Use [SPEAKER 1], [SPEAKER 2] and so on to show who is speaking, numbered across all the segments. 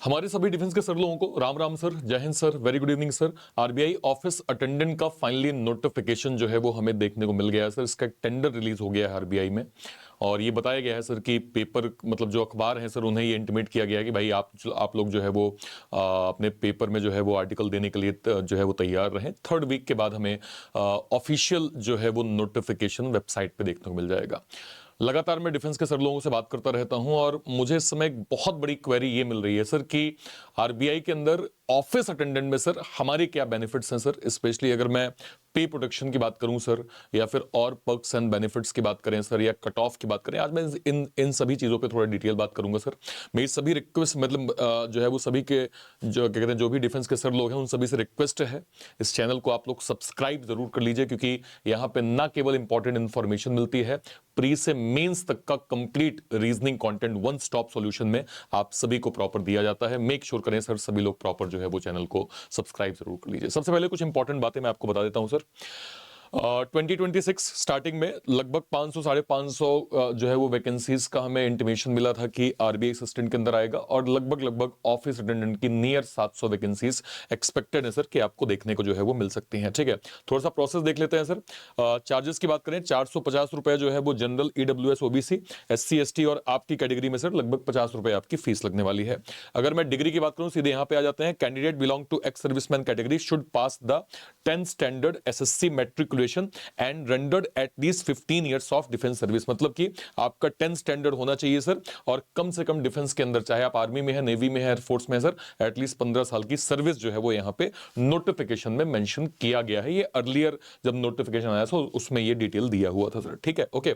[SPEAKER 1] हमारे सभी डिफेंस के सर लोगों को राम राम सर, जय Hind sir, very good evening sir. RBI office attendant का फाइनली नोटिफिकेशन जो है वो हमें देखने को मिल गया है सर। इसका टेंडर रिलीज हो गया है आरबीआई में और ये बताया गया है सर कि पेपर मतलब जो अखबार है सर उन्हें ये इंटीमेट किया गया है कि भाई आप लोग जो है वो अपने पेपर में जो है वो आर्टिकल देने के लिए जो है वो तैयार रहें। 3rd वीक के बाद हमें ऑफिशियल जो है वो नोटिफिकेशन वेबसाइट पे देखने को मिल जाएगा। लगातार मैं डिफेंस के सर लोगों से बात करता रहता हूं और मुझे इस समय एक बहुत बड़ी क्वेरी ये मिल रही है सर कि आरबीआई के अंदर ऑफिस अटेंडेंट में सर हमारे क्या बेनिफिट्स हैं सर। स्पेशली अगर मैं पे प्रोटेक्शन की बात करूं सर या फिर और पर्क्स एंड बेनिफिट्स की बात करें सर या कट ऑफ की बात करें, आज मैं इन सभी चीजों पे थोड़ा डिटेल बात करूंगा सर। मेरी सभी रिक्वेस्ट मतलब जो है वो सभी के जो क्या कहते हैं जो भी डिफेंस के सर लोग हैं उन सभी से रिक्वेस्ट है इस चैनल को आप लोग सब्सक्राइब जरूर कर लीजिए, क्योंकि यहाँ पे ना केवल इंपॉर्टेंट इंफॉर्मेशन मिलती है, प्री से मेंस तक का complete reasoning content one stop solution में आप सभी को प्रॉपर दिया जाता है। मेक श्योर करें सर सभी लोग प्रॉपर जो है वो चैनल को सब्सक्राइब जरूर कर लीजिए। सबसे पहले कुछ इंपॉर्टेंट बातें मैं आपको बता देता हूं सर। 2026 स्टार्टिंग में लगभग 500 साढ़े 500 जो है वो वैकेंसीज का हमें इंटीमेशन मिला था कि आरबीआई असिस्टेंट के अंदर आएगा और लगभग ऑफिस अटेंडेंट की नियर 700 वैकेंसीज एक्सपेक्टेड है सर कि आपको देखने को जो है वो मिल सकती हैं। ठीक है, थोड़ा सा प्रोसेस देख लेते हैं सर। चार्जेस की बात करें 450 रुपए जो है वो general EWS OBC SC ST और आपकी कैटेगरी में सर लगभग 50 रुपए आपकी फीस लगने वाली है। अगर मैं डिग्री की बात करूं सीधे यहां पे आ जाते हैं। Candidate belong to ex serviceman category should pass the 10 standard SSC matriculation and rendered at least 15 years of defence service. मतलब कि आपका 10 स्टैंडर्ड होना चाहिए सर और कम से कम डिफेंस के अंदर, चाहे आप आर्मी में है, नेवी में है, एयरफोर्स में है सर, एटलीस्ट 15 साल की सर्विस जो है वो यहाँ पे नोटिफिकेशन में मेंशन किया गया है। ये अर्लियर जब नोटिफिकेशन आया था उसमें ये डिटेल दिया हुआ था सर। ठीक है, ओके।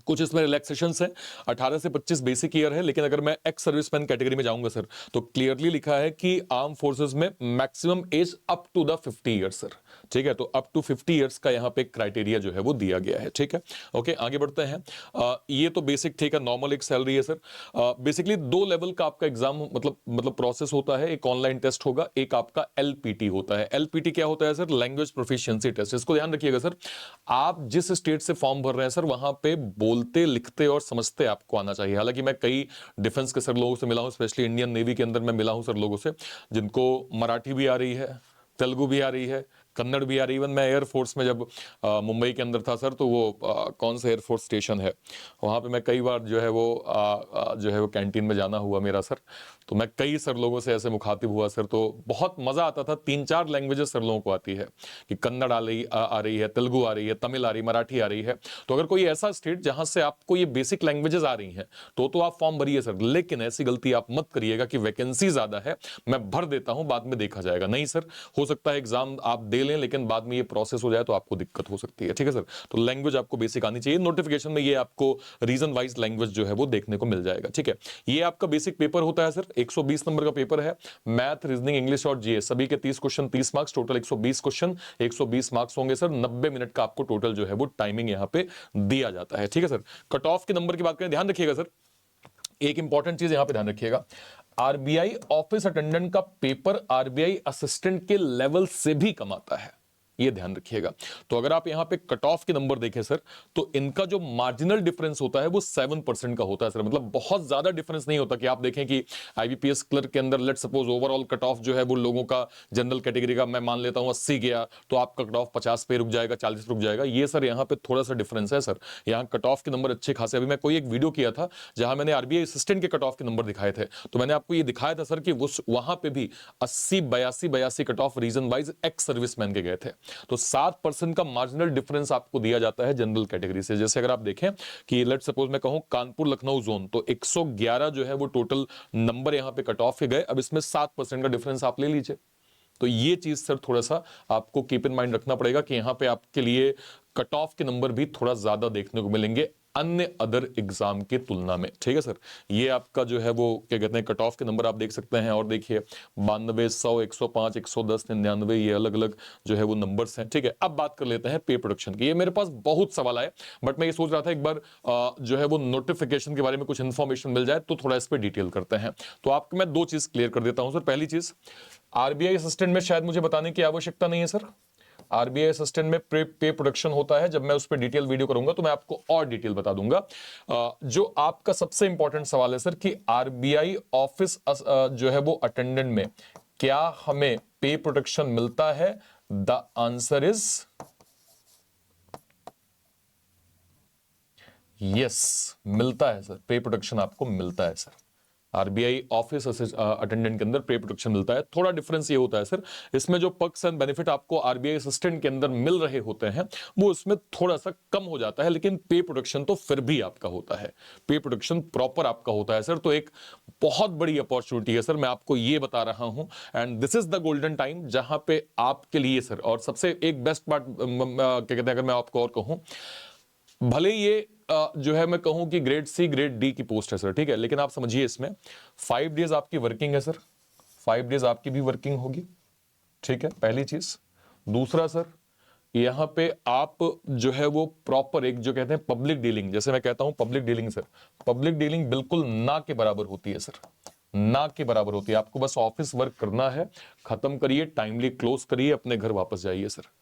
[SPEAKER 1] कुछ इसमें रिलैक्सेशंस हैं। 18 से 25 बेसिक ईयर है, लेकिन अगर मैं एक्स सर्विसमैन कैटेगरी में जाऊंगा सर तो क्लियरली लिखा है कि आर्म फोर्सेस में maximum age up to the 50 years sir. ठीक है, तो अप टू 50 ईयर्स का यहां पे क्राइटेरिया जो है वो दिया गया है। ठीक है, ओके, आगे बढ़ते हैं। ये तो बेसिक ठीक है, नॉर्मल एक सैलरी है सर। बेसिकली 2 लेवल का आपका एग्जाम मतलब प्रोसेस होता है। एक ऑनलाइन टेस्ट होगा, एक आपका एलपीटी होता है। एलपीटी क्या होता है सर? Language proficiency test. इसको ध्यान रखिएगा सर, आप जिस स्टेट से फॉर्म भर रहे हैं सर वहां पे बोलते लिखते और समझते आपको आना चाहिए। हालांकि मैं कई डिफेंस के सर लोगों से मिला हूं, स्पेशली इंडियन नेवी के अंदर मैं मिला हूं सर लोगों से जिनको मराठी भी आ रही है, तेलुगु भी आ रही है, कन्नड़ भी आ रही है। इवन मैं एयरफोर्स में जब मुंबई के अंदर था सर तो वो कौन सा एयरफोर्स स्टेशन है वहाँ पे मैं कई बार जो है वो कैंटीन में जाना हुआ मेरा सर, तो मैं कई सर लोगों से ऐसे मुखातिब हुआ सर, तो बहुत मज़ा आता था। 3-4 लैंग्वेजेस सर लोगों को आती है कि कन्नड़ आ रही है, तेलुगु आ रही है, तमिल आ रही है, मराठी आ रही है। तो अगर कोई ऐसा स्टेट जहाँ से आपको ये बेसिक लैंग्वेजेस आ रही हैं तो आप फॉर्म भरिए सर। लेकिन ऐसी गलती आप मत करिएगा कि वैकेंसी ज़्यादा है मैं भर देता हूँ बाद में देखा जाएगा। नहीं सर, हो सकता है एग्जाम आप दे लें लेकिन बाद में ये प्रोसेस हो जाए तो आपको दिक्कत हो सकती है। ठीक है सर, तो लैंग्वेज आपको बेसिक आनी चाहिए। नोटिफिकेशन में ये आपको रीजन वाइज लैंग्वेज जो है वो देखने को मिल जाएगा। ठीक है, ये आपका बेसिक पेपर होता है सर। 120 नंबर का पेपर है। मैथ, रीजनिंग, इंग्लिश और जीएस सभी के 30 question, 30 marks, total 120 question, 120 marks होंगे सर। 90 मिनट का आपको टोटल जो है वो टाइमिंग यहां पे दिया जाता है। ठीक है सर, कट ऑफ के नंबर की बात करें, ध्यान रखिएगा सर, एक इंपॉर्टेंट चीज यहां पे ध्यान रखिएगा। आरबीआई ऑफिस अटेंडेंट का पेपर आरबीआई असिस्टेंट के लेवल से भी कम आता है, ये ध्यान रखिएगा। तो अगर आप यहां पे कट ऑफ के नंबर देखें सर तो इनका जो मार्जिनल डिफरेंस होता है वो 7% का होता है सर। मतलब बहुत ज्यादा डिफरेंस नहीं होता कि आप देखें कि आईबीपीएस क्लर्क के अंदर let suppose overall cut off जो है वो लोगों का जनरल कैटेगरी का मैं मान लेता हूं 80 गया तो आपका कट ऑफ 50 पे रुक जाएगा, 40 रुक जाएगा। ये सर यहाँ पे थोड़ा सा डिफरेंस है सर। यहाँ कट ऑफ के नंबर अच्छे खासे, अभी मैं कोई एक वीडियो किया था जहां मैंने आरबीआई असिस्टेंट के कट ऑफ के नंबर दिखाए थे, तो मैंने आपको ये दिखाया था सर कि वहां पे भी 80 82 cut off region wise ex serviceman के गए थे। तो 7% का मार्जिनल डिफरेंस आपको दिया जाता है जनरल कैटेगरी से। जैसे अगर आप देखें कि लेट सपोज मैं कहूं कानपुर लखनऊ जोन, तो 111 जो है वो टोटल नंबर यहां पे कट ऑफ के गए। अब इसमें 7% का डिफरेंस आप ले लीजिए। तो ये चीज सर थोड़ा सा आपको कीप इन माइंड रखना पड़ेगा कि यहां पे आपके लिए कट ऑफ के नंबर भी थोड़ा ज्यादा देखने को मिलेंगे अन्य अदर एग्जाम की तुलना में। ठीक है सर, ये आपका जो है वो क्या कहते हैं कट ऑफ के नंबर आप देख सकते हैं। और देखिए 92, 100, 105, 110, 99 ये अलग अलग जो है वो नंबर्स हैं। ठीक है, अब बात कर लेते हैं पे प्रोडक्शन की। ये मेरे पास बहुत सवाल आए बट मैं ये सोच रहा था एक बार जो है वो नोटिफिकेशन के बारे में कुछ इंफॉर्मेशन मिल जाए तो थोड़ा इस पर डिटेल करते हैं। तो आपको मैं 2 चीज क्लियर कर देता हूं सर। पहली चीज, आरबीआई असिस्टेंट में शायद मुझे बताने की आवश्यकता नहीं है सर। आरबीआई असिस्टेंट में पे प्रोडक्शन होता है। जब मैं उस पर डिटेल वीडियो करूंगा तो मैं आपको और डिटेल बता दूंगा। जो आपका सबसे इंपॉर्टेंट सवाल है सर कि आरबीआई ऑफिस जो है वो अटेंडेंट में क्या हमें पे प्रोटेक्शन मिलता है? द आंसर इज यस, मिलता है सर, पे प्रोटेक्शन आपको मिलता है सर। आरबीआई ऑफिस अटेंडेंट के अंदर पे प्रोटेक्शन मिलता है। थोड़ा डिफरेंस ये होता है सर, इसमें जो पर्क्स एंड बेनिफिट आपको आरबीआई असिस्टेंट के अंदर मिल रहे होते हैं वो इसमें थोड़ा सा कम हो जाता है, लेकिन पे प्रोटेक्शन तो फिर भी आपका होता है, पे प्रोटेक्शन प्रॉपर आपका होता है सर। तो एक बहुत बड़ी अपॉर्चुनिटी है सर, मैं आपको ये बता रहा हूं, and this is the golden time जहां पे आपके लिए सर। और सबसे एक बेस्ट पार्ट क्या कहते हैं, अगर मैं आपको और कहूं, भले ये जो है मैं कहूं कि ग्रेड सी ग्रेड डी की पोस्ट है सर, ठीक है, लेकिन आप समझिए इसमें 5 डेज आपकी वर्किंग है सर, 5 डेज आपकी भी वर्किंग होगी, ठीक है, पहली चीज। दूसरा सर, यहां पे आप जो है वो प्रॉपर एक जो कहते हैं पब्लिक डीलिंग, जैसे मैं कहता हूं public dealing sir, public dealing बिल्कुल ना के बराबर होती है सर, ना के बराबर होती है। आपको बस ऑफिस वर्क करना है, खत्म करिए, टाइमली क्लोज करिए, अपने घर वापस जाइए सर।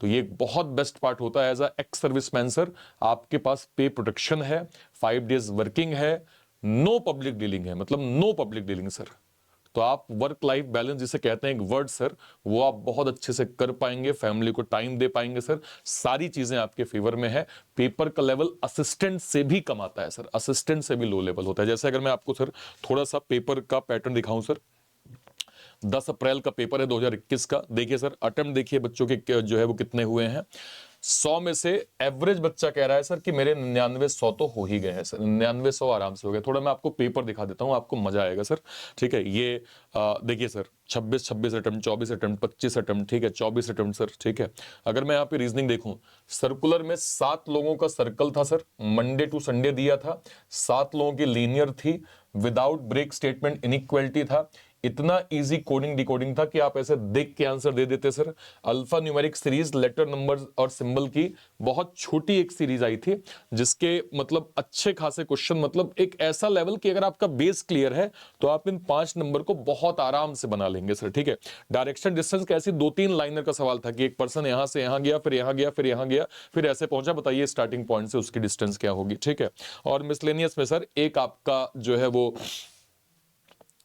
[SPEAKER 1] तो ये एक बहुत बेस्ट पार्ट होता है as a ex serviceman sir, आपके पास पे प्रोटेक्शन है, 5 डेज वर्किंग है, नो पब्लिक डीलिंग है, मतलब नो पब्लिक डीलिंग सर। तो आप वर्क लाइफ बैलेंस जिसे कहते हैं एक वर्ड सर, वो आप बहुत अच्छे से कर पाएंगे, फैमिली को टाइम दे पाएंगे सर, सारी चीजें आपके फेवर में है। पेपर का लेवल असिस्टेंट से भी कम आता है सर, असिस्टेंट से भी लो लेवल होता है। जैसे अगर मैं आपको सर थोड़ा सा पेपर का पैटर्न दिखाऊं सर, 10 अप्रैल का पेपर है 2021 का। देखिए सर, अटेम्प्ट देखिए बच्चों के जो है वो कितने हुए हैं। 100 में से एवरेज बच्चा कह रहा है सर कि मेरे 99-100 तो हो ही गए हैं सर, 99-100 आराम से हो गए। थोड़ा मैं आपको पेपर दिखा देता हूं, आपको मजा आएगा सर, ठीक है। ये देखिए सर, 26 अटेम्प्ट, 24 अटेम्प्ट, 25 अटेम्प्ट, ठीक है, 24 अटेम्प्ट सर, ठीक है। अगर मैं यहाँ पे रीजनिंग देखूं, सर्कुलर में 7 लोगों का सर्कल था सर, मंडे टू संडे दिया था, 7 लोगों की लीनियर थी, विदाउट ब्रेक स्टेटमेंट इनइक्वालिटी था। इतना इजी कोडिंग डिकोडिंग था कि आप ऐसे देख के आंसर दे देते sir. Alpha numeric series, letter number और सिंबल की बहुत छोटी एक सीरीज आई थी, जिसके मतलब अच्छे खासे क्वेश्चन, मतलब एक ऐसा लेवल कि अगर आपका बेस क्लियर है तो आप इन 5 नंबर को बहुत आराम से बना लेंगे सर, ठीक है। डायरेक्शन डिस्टेंस कैसी, 2-3 लाइनर का सवाल था कि एक पर्सन यहां से यहां गया, फिर यहां गया, फिर यहां गया, फिर ऐसे पहुंचा, बताइए स्टार्टिंग पॉइंट से उसकी डिस्टेंस क्या होगी, ठीक है। और मिसलेनियस में सर एक आपका जो है वो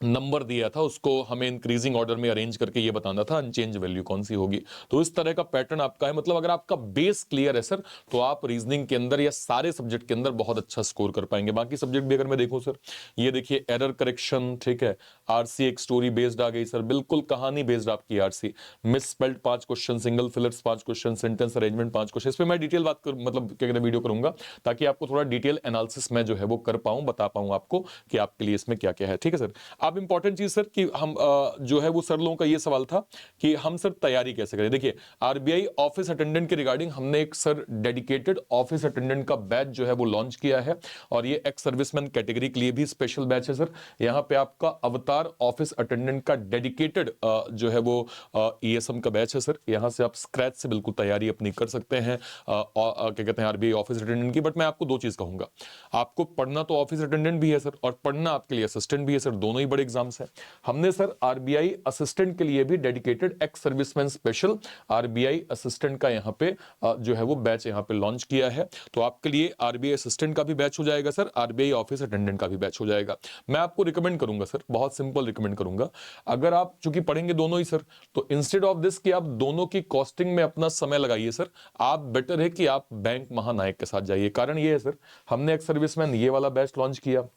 [SPEAKER 1] नंबर दिया था, उसको हमें इंक्रीजिंग ऑर्डर में अरेंज करके ये बताना था अनचेंज वैल्यू कौन सी होगी। तो इस तरह का पैटर्न आपका है, मतलब अगर आपका बेस क्लियर है सर तो आप रीजनिंग के अंदर या सारे सब्जेक्ट के अंदर बहुत अच्छा स्कोर कर पाएंगे। बाकी सब्जेक्ट भी अगर मैं देखूं सर, ये देखिए एरर करेक्शन, ठीक है, आरसी एक स्टोरी बेस्ड आ गई सर, बिल्कुल कहानी बेस्ड आपकी RC. Miss spelled 5 question, single fillers 5 question, sentence arrangement 5 question. इस पे मैं डिटेल बात कर मतलब क्या कहते हैं वीडियो करूंगा, ताकि आपको थोड़ा डिटेल एनालिसिस में जो है वो कर पाऊं, बता पाऊं आपको कि आपके लिए इसमें क्या क्या है, ठीक है सर। अब इंपॉर्टेंट चीज सर कि हम जो है वो सर लोगों का ये सवाल था कि हम सर तैयारी कैसे करें। देखिए, आरबीआई ऑफिस अटेंडेंट के रिगार्डिंग हमने एक सर डेडिकेटेड ऑफिस अटेंडेंट का बैच जो है वो लॉन्च किया है, और ये एक्स सर्विसमैन कैटेगरी के लिए भी स्पेशल बैच है सर। यहाँ पे आपका अवतार ऑफिस अटेंडेंट का डेडिकेटेड जो है वो ईएसएम का बैच है सर। यहाँ से आप स्क्रैच से बिल्कुल तैयारी अपनी कर सकते हैं क्या कहते हैं आरबीआई ऑफिस अटेंडेंट की। बट मैं आपको 2 चीज कहूंगा, आपको पढ़ना तो ऑफिस अटेंडेंट भी है सर, और पढ़ना आपके लिए असिस्टेंट भी है सर, दोनों ही बड़े एग्जाम्स हैं। हमने सर आरबीआई असिस्टेंट के लिए भी dedicated ex serviceman special RBI assistant का यहाँ पे जो है वो बैच यहाँ पे लॉन्च किया है। तो आपके लिए आरबीआई असिस्टेंट का भी बैच हो जाएगा सर, आरबीआई ऑफिस अटेंडेंट का भी बैच हो जाएगा। मैं आपको रिकमेंड करूंगा सर, बहुत सिंपल रिकमेंड करूंगा, अगर आप चूंकि पढ़ेंगे दोनों ही सर, तो इंस्टेड ऑफ दिस कि आप दोनों की कॉस्टिंग में अपना समय लगाइए सर, आप बेटर है कि आप बैंक महानायक के साथ जाइए। कारण ये है सर, हमने एक्स सर्विसमैन ये वाला बैच लॉन्च किया,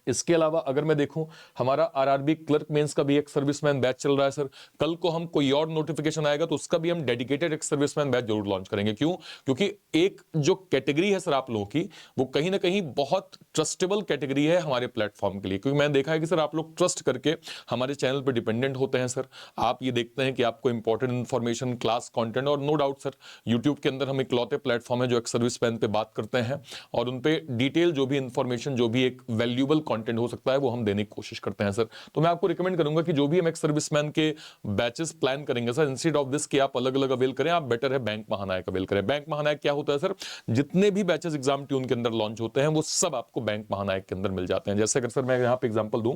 [SPEAKER 1] इसके अलावा अगर मैं देखूं हमारा आरआरबी क्लर्क मेंस का भी एक सर्विसमैन बैच चल रहा है सर। कल को हम कोई और नोटिफिकेशन आएगा तो उसका भी हम डेडिकेटेड एक सर्विसमैन बैच जरूर लॉन्च करेंगे। क्यों? क्योंकि एक जो कैटेगरी है सर आप लोगों की, वो कहीं ना कहीं बहुत ट्रस्टेबल कैटेगरी है हमारे प्लेटफॉर्म के लिए। क्योंकि मैंने देखा है कि सर आप लोग ट्रस्ट करके हमारे चैनल पर डिपेंडेंट होते हैं सर। आप ये देखते हैं कि आपको इंपॉर्टेंट इंफॉर्मेशन, क्लास कंटेंट, और नो डाउट सर यूट्यूब के अंदर हम इकलौते प्लेटफॉर्म है जो एक सर्विसमैन पे बात करते हैं, और उन पे डिटेल जो भी इंफॉर्मेशन, जो भी एक वैल्यूएबल कंटेंट हो सकता है वो हम देने की कोशिश करते हैं सर। तो मैं आपको रिकमेंड करूंगा कि जो भी हम एक सर्विसमैन के बैचेस प्लान करेंगे सर, इंस्टेड ऑफ दिस कि आप अलग अलग अवेल करें, आप बेटर है बैंक महानायक अवेल करें। बैंक महानायक क्या होता है सर? जितने भी बैचेस एग्जाम ट्यून के अंदर लॉन्च होते हैं वो सब आपको बैंक महानायक के अंदर मिल जाते हैं। जैसे अगर सर मैं यहाँ पे एग्जांपल दूं,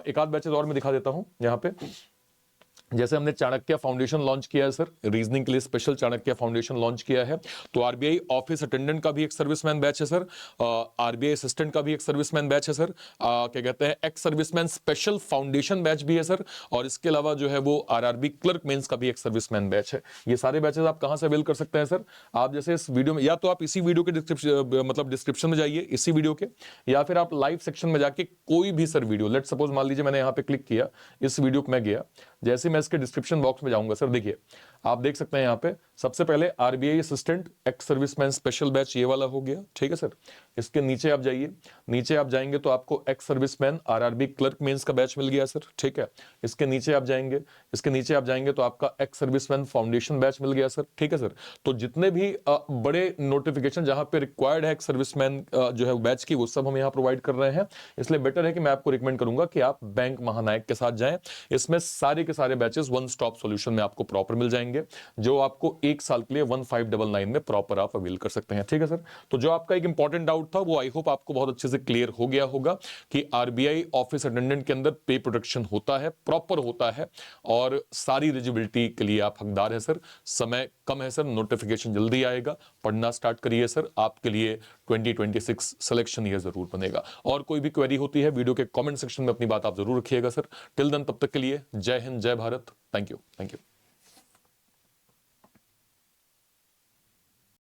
[SPEAKER 1] एक आध बैचेस और मैं दिखा देता हूं यहाँ पे। जैसे हमने चाणक्य फाउंडेशन लॉन्च किया है सर, रीजनिंग के लिए स्पेशल चाणक्य फाउंडेशन लॉन्च किया है। तो आरबीआई ऑफिस अटेंडेंट का भी एक सर्विसमैन बैच है सर, आरबीआई असिस्टेंट का भी एक सर्विसमैन बैच है सर, क्या कहते हैं ex serviceman special foundation batch भी है सर, और इसके अलावा जो है वो आरआरबी क्लर्क मेंस का भी एक सर्विसमैन बैच है। ये सारे बैचेस आप कहां से अवेल कर सकते हैं सर? आप जैसे इस वीडियो में, या तो आप इसी वीडियो के डिस्क्रिप्शन में जाइए इसी वीडियो के, या फिर आप लाइव सेक्शन में जाके कोई भी सर वीडियो, लेट सपोज मान लीजिए मैंने यहाँ पे क्लिक किया, इस वीडियो पे मैं गया, जैसे मैं इसके डिस्क्रिप्शन बॉक्स में जाऊंगा सर, देखिए आप देख सकते हैं यहाँ पे सबसे पहले RBI assistant ex serviceman special batch ये वाला हो गया, ठीक है सर। इसके नीचे आप जाइए, नीचे आप जाएंगे तो आपको ex serviceman RRB clerk mains का बैच मिल गया सर, ठीक है। इसके नीचे आप जाएंगे, इसके नीचे आप जाएंगे तो आपका एक्स सर्विसमैन फाउंडेशन बैच मिल गया सर, ठीक है सर। तो जितने भी बड़े नोटिफिकेशन जहां पे रिक्वायर्ड है एक्स सर्विसमैन जो है बैच की, वो सब हम यहाँ प्रोवाइड कर रहे हैं। इसलिए बेटर है कि मैं आपको रिकमेंड करूंगा कि आप बैंक महानायक के साथ जाएं। इसमें सारे के सारे बैचेस वन स्टॉप सॉल्यूशन में आपको प्रॉपर मिल जाएंगे, जो आपको एक साल के लिए 1599 में प्रॉपर आप अवेल कर सकते हैं, ठीक है सर। तो जो आपका एक इंपॉर्टेंट डाउट था वो आई होप आपको बहुत अच्छे से क्लियर हो गया होगा कि आरबीआई ऑफिस अटेंडेंट के अंदर पे प्रोटेक्शन होता है, प्रॉपर होता है, और सारी एलिजिबिलिटी के लिए आप हकदार है सर। समय कम है सर, नोटिफिकेशन जल्दी आएगा, पढ़ना स्टार्ट करिए सर, आपके लिए 2026 सिलेक्शन ईयर जरूर बनेगा। और कोई भी क्वेरी होती है वीडियो के कमेंट सेक्शन में अपनी बात आप जरूर रखिएगा सर। टिल देन, तब तक के लिए जय हिंद, जय Bharat, thank you, thank you.